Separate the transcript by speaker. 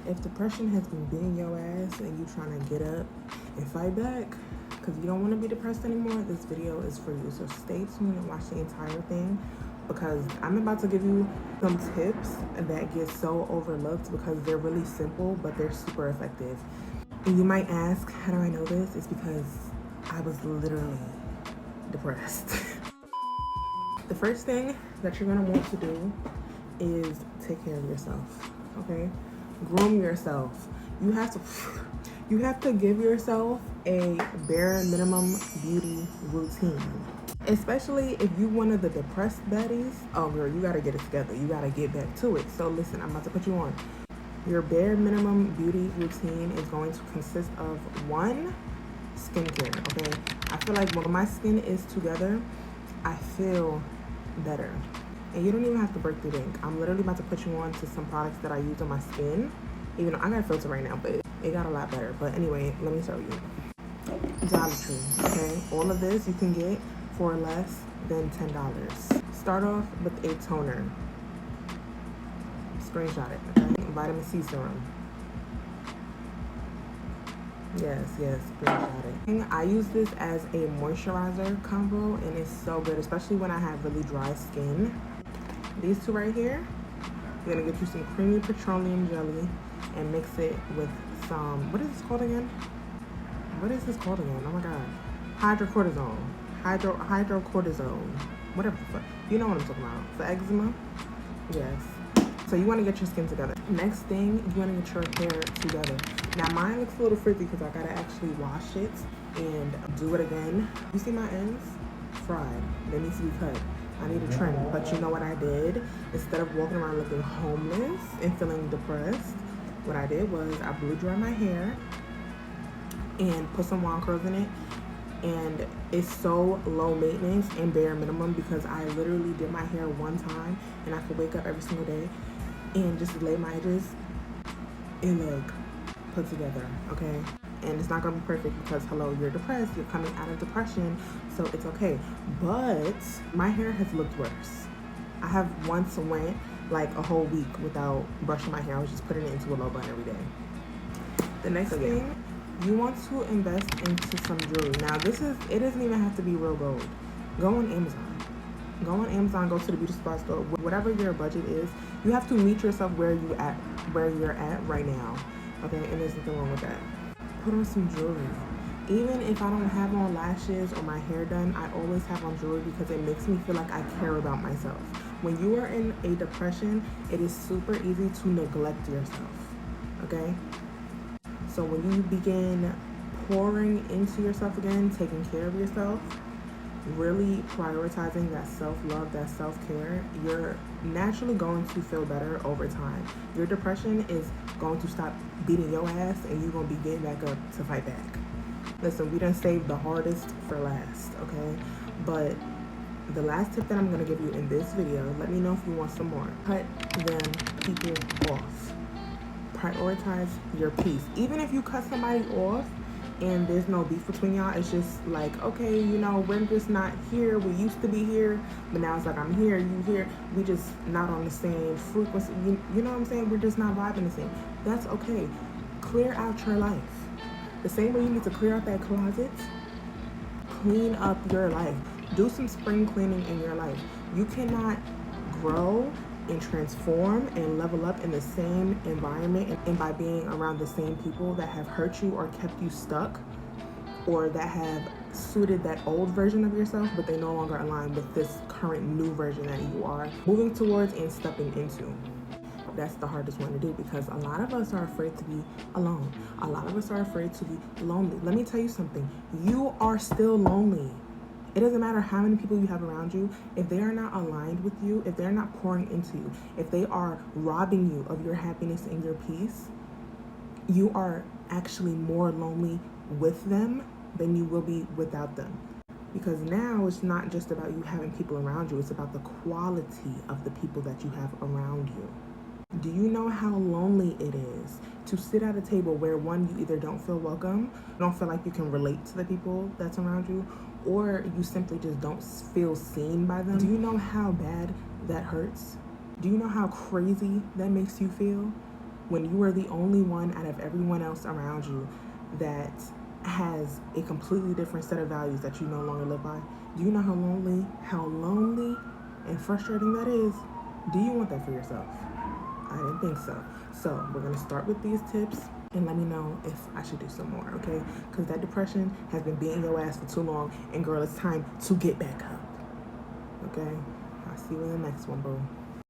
Speaker 1: If depression has been beating your ass and you trying to get up and fight back because you don't want to be depressed anymore, this video is for you. So stay tuned and watch the entire thing, because I'm about to give you some tips that get so overlooked because they're really simple, but they're super effective. And you might ask, how do I know this? It's because I was literally depressed. The first thing that you're gonna want to do is take care of yourself, okay? Groom yourself. You have to give yourself a bare minimum beauty routine. Especially if you one of the depressed baddies, oh girl, you gotta get it together. You gotta get back to it. So listen, I'm about to put you on. Your bare minimum beauty routine is going to consist of 1, skincare, okay? I feel like when my skin is together, I feel better. And you don't even have to break the bank. I'm literally about to put you on to some products that I use on my skin. Even though I got a filter right now, but it got a lot better. But anyway, let me show you. Dollar Tree, okay? All of this you can get for less than $10. Start off with a toner. Screenshot it, okay? Vitamin C serum. Yes, screenshot it. I use this as a moisturizer combo, and it's so good, especially when I have really dry skin. These two right here, you're gonna get you some creamy petroleum jelly and mix it with some, what is this called again? Oh my god. Hydrocortisone. Hydrocortisone. Whatever the fuck. You know what I'm talking about. For eczema? Yes. So you want to get your skin together. Next thing, you want to get your hair together. Now mine looks a little frizzy because I gotta actually wash it and do it again. You see my ends? Fried. They need to be cut. I need a trim. But you know what I did? Instead of walking around looking homeless and feeling depressed, what I did was I blew dry my hair and put some wand curls in it. And it's so low maintenance and bare minimum because I literally did my hair one time and I could wake up every single day and just lay my edges and look put together, okay? And it's not gonna be perfect because hello, you're depressed, you're coming out of depression, so it's okay. But my hair has looked worse. I have once went like a whole week without brushing my hair. I was just putting it into a low bun every day. The next thing, you want to invest into some jewelry. Now it doesn't even have to be real gold. Go on Amazon, go to the beauty supply store, whatever your budget is. You have to meet yourself where you're at right now, okay? And there's nothing wrong with that. Put on some jewelry. Even if I don't have on lashes or my hair done, I always have on jewelry because it makes me feel like I care about myself. When you are in a depression, it is super easy to neglect yourself, okay? So when you begin pouring into yourself again, taking care of yourself, really prioritizing that self-love, that self-care, you're naturally going to feel better over time. Your depression is going to stop beating your ass and you're going to be getting back up to fight back. Listen, we done saved the hardest for last, okay? But the last tip that I'm going to give you in this video, let me know if you want some more. Cut them people off. Prioritize your peace. Even if you cut somebody off and there's no beef between y'all, it's just like, okay, you know, we're just not here. We used to be here, but now it's like I'm here, you here. We just not on the same frequency. You know what I'm saying? We're just not vibing the same. That's okay. Clear out your life. The same way you need to clear out that closet, clean up your life. Do some spring cleaning in your life. You cannot grow and transform and level up in the same environment and by being around the same people that have hurt you or kept you stuck, or that have suited that old version of yourself but they no longer align with this current new version that you are moving towards and stepping into. That's the hardest one to do because a lot of us are afraid to be alone. A lot of us are afraid to be lonely. Let me tell you something. You are still lonely. It doesn't matter how many people you have around you. If they are not aligned with you, if they're not pouring into you, if they are robbing you of your happiness and your peace, you are actually more lonely with them than you will be without them. Because now it's not just about you having people around you, it's about the quality of the people that you have around you. Do you know how lonely it is to sit at a table where one, you either don't feel welcome, don't feel like you can relate to the people that's around you, or you simply just don't feel seen by them? Do you know how bad that hurts? Do you know how crazy that makes you feel? when you are the only one out of everyone else around you that has a completely different set of values that you no longer live by? Do you know how lonely and frustrating that is? Do you want that for yourself? I didn't think so. So we're gonna start with these tips and let me know if I should do some more, okay? Because that depression has been beating your ass for too long, and girl, it's time to get back up, okay? I'll see you in the next one, boo.